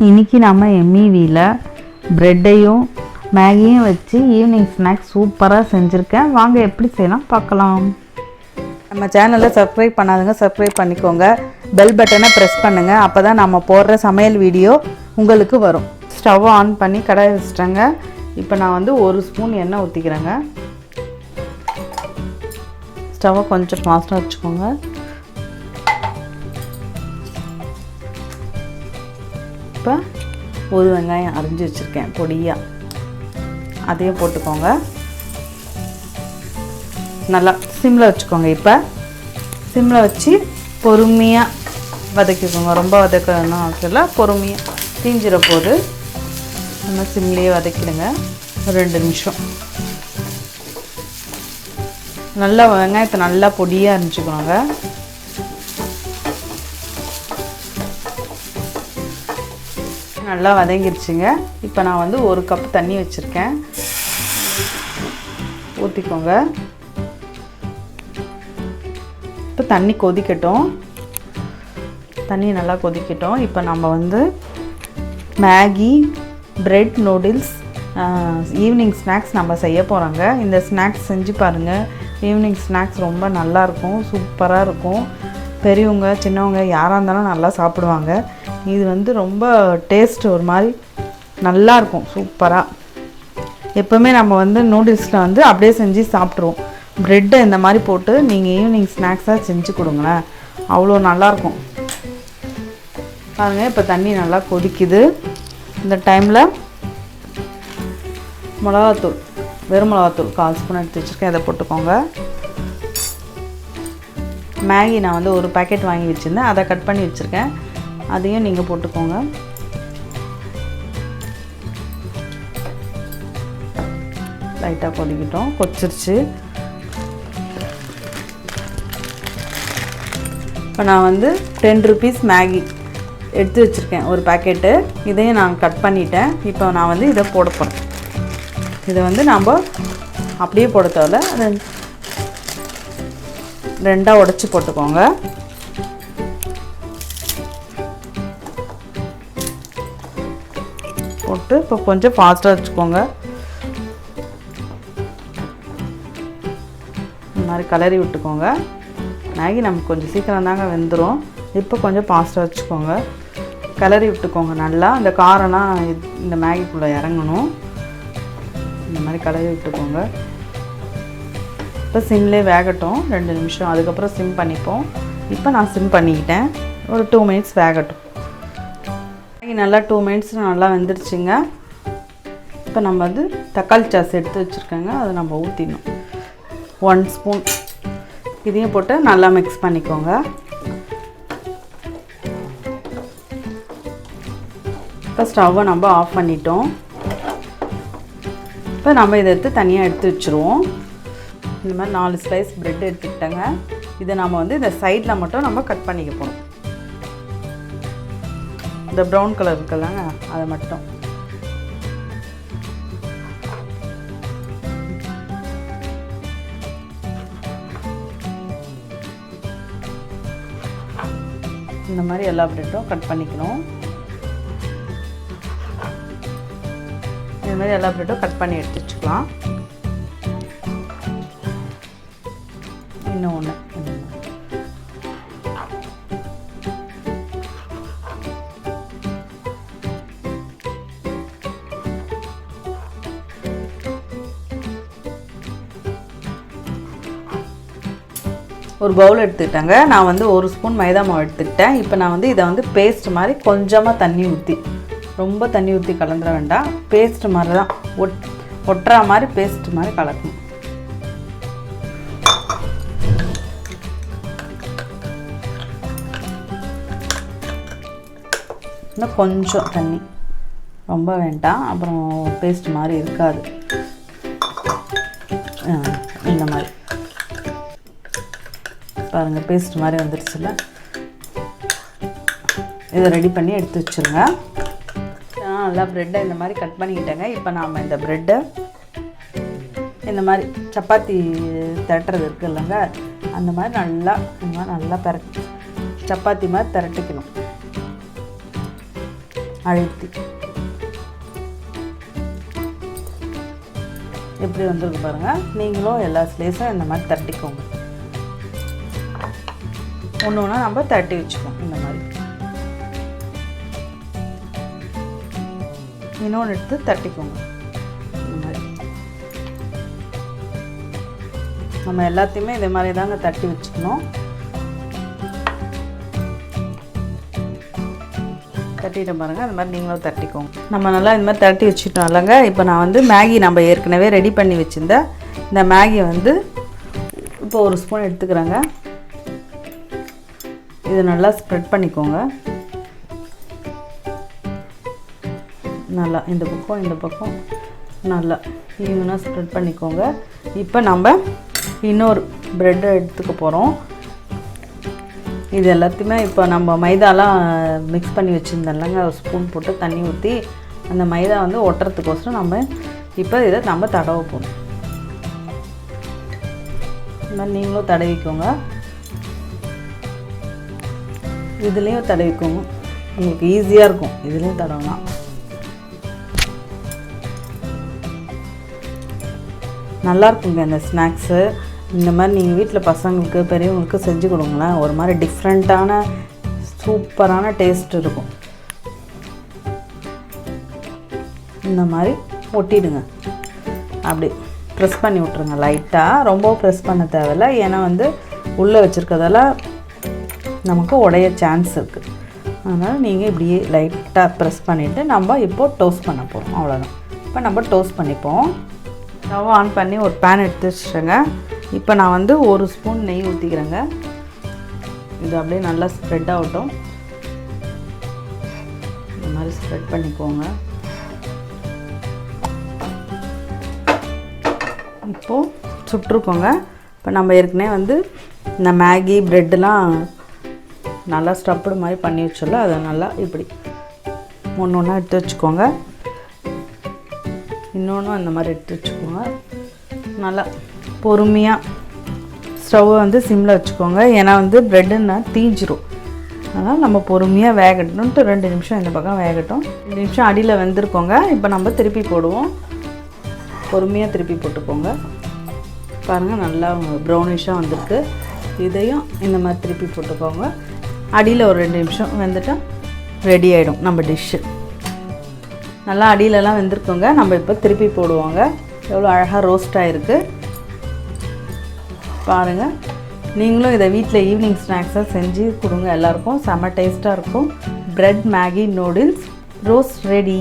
இன்றைக்கி நம்ம எம்இவியில் ப்ரெட்டையும் மேகியும் வச்சு ஈவினிங் ஸ்நாக்ஸ் சூப்பராக செஞ்சுருக்கேன். வாங்க எப்படி செய்யலாம் பார்க்கலாம். நம்ம சேனலை சப்ஸ்கிரைப் பண்ணாதுங்க, சப்ஸ்கிரைப் பண்ணிக்கோங்க. பெல் பட்டனை ப்ரெஸ் பண்ணுங்கள். அப்போ தான் நம்ம போடுற சமையல் வீடியோ உங்களுக்கு வரும். ஸ்டவ் ஆன் பண்ணி கடாயை வச்சுட்டேங்க. இப்போ நான் வந்து 1 ஸ்பூன் எண்ணெய் ஊற்றிக்கிறேங்க. ஸ்டவ்வை கொஞ்சம் ஃபாஸ்ட்டாக வச்சுக்கோங்க. இப்போ ஒரு வெங்காயம் அரிஞ்சு வச்சுருக்கேன் பொடியாக, அதையும் போட்டுக்கோங்க. நல்லா சிம்மில் வச்சுக்கோங்க. இப்போ சிம்மில் வச்சு பொறுமையாக வதக்கிக்கோங்க. ரொம்ப வதக்கணும் அவசியம் இல்லை, பொறுமையாக தீஞ்சிட போது நம்ம சிம்லேயே வதக்கிடுங்க. ஒரு 2 நிமிஷம் நல்லா வெங்காயத்தை நல்லா பொடியாக அரிஞ்சுக்கோங்க. நல்லா வதங்கிடுச்சுங்க. இப்போ நான் வந்து 1 கப் தண்ணி வச்சுருக்கேன், ஊற்றிக்கோங்க. இப்போ தண்ணி கொதிக்கட்டும். தண்ணி நல்லா கொதிக்கட்டும். இப்போ நம்ம வந்து Maggi, bread, noodles evening snacks நம்ம செய்ய போகிறோங்க. இந்த ஸ்நாக்ஸ் செஞ்சு பாருங்கள். ஈவினிங் ஸ்நாக்ஸ் ரொம்ப நல்லாயிருக்கும், சூப்பராக இருக்கும். பெரியவங்க சின்னவங்க யாராக இருந்தாலும் நல்லா சாப்பிடுவாங்க. இது வந்து ரொம்ப டேஸ்ட் ஒரு மாதிரி நல்லாயிருக்கும், சூப்பராக. எப்போவுமே நம்ம வந்து நூடுல்ஸில் வந்து அப்படியே செஞ்சு சாப்பிட்ருவோம். ப்ரெட்டை இந்த மாதிரி போட்டு நீங்கள் ஈவினிங் ஸ்நாக்ஸாக செஞ்சு கொடுங்களேன், அவ்வளோ நல்லாயிருக்கும். பாருங்கள், இப்போ தண்ணி நல்லா கொதிக்குது. இந்த டைமில் மிளகாத்தூள், வெறும் மிளகாத்தூள் 1/4 ஸ்பூன் எடுத்து வச்சுருக்கேன், இதை போட்டுக்கோங்க. மேகி நான் வந்து 1 பேக்கெட் வாங்கி வச்சுருந்தேன், அதை கட் பண்ணி வச்சுருக்கேன், அதையும் நீங்கள் போட்டுக்கோங்க. லைட்டாக கொதிக்கிட்டோம், கொதிச்சிருச்சு. இப்போ நான் வந்து 10 ருபீஸ் மேகி எடுத்து வச்சுருக்கேன், 1 பேக்கெட்டு. இதையும் நான் கட் பண்ணிட்டேன். இப்போ நான் வந்து இதை போட போகிறேன். இதை வந்து நம்ம அப்படியே போட தேவை, அதை 2ஆக உடச்சி போட்டுக்கோங்க. போட்டு இப்போ கொஞ்சம் ஃபாஸ்ட்டாக வச்சுக்கோங்க. இந்த மாதிரி கலரி விட்டுக்கோங்க. மேகி நமக்கு கொஞ்சம் சீக்கிரம் தாங்க வெந்துடும். இப்போ கொஞ்சம் ஃபாஸ்ட்டாக வச்சுக்கோங்க, கிளறி விட்டுக்கோங்க. நல்லா அந்த காரம்லாம் இந்த மேகிக்குள்ளே இறங்கணும். இந்த மாதிரி கிளறி விட்டுக்கோங்க. இப்போ சிம்லேயே வேகட்டும் 2 நிமிஷம், அதுக்கப்புறம் சிம் பண்ணிப்போம். இப்போ நான் சிம் பண்ணிக்கிட்டேன், ஒரு 2 மினிட்ஸ் வேகட்டும். மேகி நல்லா 2 மினிட்ஸ் நல்லா வெந்துருச்சுங்க. இப்போ நம்ம வந்து தக்காளி சாஸ் எடுத்து வச்சுருக்கேங்க, அதை நம்ம ஊற்றிடணும். 1 ஸ்பூன் இதையும் போட்டு நல்லா மிக்ஸ் பண்ணிக்கோங்க. இப்போ ஸ்டவ்வை நம்ம ஆஃப் பண்ணிட்டோம். இப்போ நம்ம இதை எடுத்து தனியாக எடுத்து வச்சுருவோம். இந்த மாதிரி 4 ஸ்லைஸ் ப்ரெட் எடுத்துக்கிட்டேங்க. இதை நம்ம வந்து இந்த சைடில் மட்டும் நம்ம கட் பண்ணிக்க போகிறோம். இந்த ப்ரௌன் கலர் இருக்குல்லங்க, அதை மட்டும். இந்த மாதிரி எல்லா ப்ரெட்டும் கட் பண்ணிக்கணும். இந்த மாதிரி எல்லா ப்ரெட்டும் கட் பண்ணி எடுத்து வச்சுக்கலாம். இன்னும் ஒன்று, ஒரு பவுல் எடுத்துக்கிட்டேங்க. நான் வந்து 1 ஸ்பூன் மைதா மாவு எடுத்துக்கிட்டேன். இப்போ நான் வந்து இதை வந்து பேஸ்ட் மாதிரி கொஞ்சமாக தண்ணி ஊற்றி, ரொம்ப தண்ணி ஊற்றி கலந்துட வேண்டாம், பேஸ்ட் மாதிரி தான், ஒட்டுற மாதிரி பேஸ்ட் மாதிரி கலக்கணும். இன்னும் கொஞ்சம் தண்ணி, ரொம்ப வேண்டாம், அப்புறம் பேஸ்ட் மாதிரி இருக்காது. இந்த மாதிரி பாருங்கள், பேஸ்ட் மாதிரி வந்துருச்சுல்ல. இதை ரெடி பண்ணி எடுத்து வச்சுருங்க. நல்லா ப்ரெட்டை இந்த மாதிரி கட் பண்ணிக்கிட்டேங்க. இப்போ நாம் இந்த ப்ரெட்டை இந்த மாதிரி சப்பாத்தி திரட்டுறது இருக்குது இல்லைங்க, அந்த மாதிரி நல்லா சப்பாத்தி மாதிரி திரட்டிக்கணும். அழுத்தி எப்படி வந்திருக்கு பாருங்கள். நீங்களும் எல்லா ஸ்லேஸும் இந்த மாதிரி தட்டிக்கோங்க. ஒன்று ஒன்றா நம்ம தட்டி வச்சுக்கோம். இந்த மாதிரி இன்னொன்று எடுத்து தட்டிக்கோங்க. இந்த மாதிரி நம்ம எல்லாத்தையுமே இதே மாதிரி தாங்க தட்டி வச்சுக்கணும். தட்டிட்டு பாருங்கள். அது மாதிரி நீங்களும் தட்டிக்கோங்க. நம்ம நல்லா இந்த மாதிரி தட்டி வச்சுட்டோம் இல்லைங்க. இப்போ நான் வந்து மேகி நம்ம ஏற்கனவே ரெடி பண்ணி வச்சுருந்தேன். இந்த மேகியை வந்து இப்போ ஒரு ஸ்பூன் எடுத்துக்கிறேங்க. இது நல்லா ஸ்ப்ரெட் பண்ணிக்கோங்க. நல்லா இந்த பக்கம் நல்லா ஈவனாக ஸ்ப்ரெட் பண்ணிக்கோங்க. இப்போ நம்ம இன்னொரு ப்ரெட்டை எடுத்துக்க போகிறோம். இது எல்லாத்தையுமே இப்போ நம்ம மைதாலாம் மிக்ஸ் பண்ணி வச்சுருந்தோம்லங்க, ஒரு ஸ்பூன் போட்டு தண்ணி ஊற்றி அந்த மைதா வந்து ஒட்டுறதுக்கோசரம் நம்ம இப்போ இதை நம்ம தடவை போகணும். இந்த மாதிரி நீங்களும் தடவிக்கோங்க. இதுலேயும் தடவிக்கோங்க. உங்களுக்கு ஈஸியாக இருக்கும் இதுலேயும் தடவலாம். நல்லாயிருக்குங்க இந்த ஸ்நாக்ஸு. இந்த மாதிரி நீங்கள் வீட்டில் பசங்களுக்கு பெரியவங்களுக்கு செஞ்சு கொடுங்களேன். ஒரு மாதிரி டிஃப்ரெண்ட்டான சூப்பரான டேஸ்ட் இருக்கும். இந்த மாதிரி ஒட்டிடுங்க. அப்படி ப்ரெஸ் பண்ணி விட்ருங்க லைட்டாக. ரொம்ப ப்ரெஸ் பண்ண தேவையில்லை. ஏன்னா வந்து உள்ளே வச்சுருக்கதெல்லாம் நமக்கு உடைய சான்ஸ் இருக்குது. அதனால் நீங்கள் இப்படியே லைட்டாக ப்ரெஸ் பண்ணிவிட்டு நம்ம இப்போது டோஸ்ட் பண்ண போகிறோம். அவ்வளோதான். இப்போ நம்ம டோஸ்ட் பண்ணிப்போம். ஸ்டவ் ஆன் பண்ணி ஒரு பேன் எடுத்து வச்சுருங்க. இப்போ நான் வந்து ஒரு ஸ்பூன் நெய் ஊற்றிக்கிறேங்க. இது அப்படியே நல்லா ஸ்ப்ரெட் ஆகட்டும். இந்த மாதிரி ஸ்ப்ரெட் பண்ணிக்கோங்க. இப்போது சுட்டுருக்கோங்க. இப்போ நம்ம ஏற்கனவே வந்து இந்த மேகி ப்ரெட்டெலாம் நல்லா ஸ்டப்டு மாதிரி பண்ணி வச்சோல்ல, அதை நல்லா இப்படி ஒன்று ஒன்றா எடுத்து வச்சுக்கோங்க. இன்னொன்றும் அந்த மாதிரி எடுத்து வச்சுக்கோங்க. நல்லா பொறுமையாக ஸ்டவ்வை வந்து சிம்மில் வச்சுக்கோங்க. ஏன்னா வந்து ப்ரெட்டுன்னா தீஞ்சிரும். அதனால் நம்ம பொறுமையாக வேகட்டும்ன்ட்டு 2 நிமிஷம் இந்த பக்கம் வேகட்டும். 2 நிமிஷம் அடியில் வெந்திருக்கோங்க. இப்போ நம்ம திருப்பி போடுவோம். பொறுமையாக திருப்பி போட்டுக்கோங்க. பாருங்கள் நல்லா ப்ரௌனிஷாக வந்திருக்கு. இதையும் இந்த மாதிரி திருப்பி போட்டுக்கோங்க. அடியில் ஒரு 2 நிமிஷம் வெந்துட்டால் ரெடி ஆகிடும் நம்ம டிஷ்ஷு. நல்லா அடியிலலாம் வெந்திருக்கோங்க. நம்ம இப்போ திருப்பி போடுவோங்க. எவ்வளோ அழகாக ரோஸ்ட் ஆகிருக்கு பாருங்கள். நீங்களும் இதை வீட்டில் ஈவினிங் ஸ்நாக்ஸாக செஞ்சு கொடுங்க எல்லாருக்கும். செம்ம டேஸ்ட்டாக இருக்கும். Bread Maggi noodles roast ready.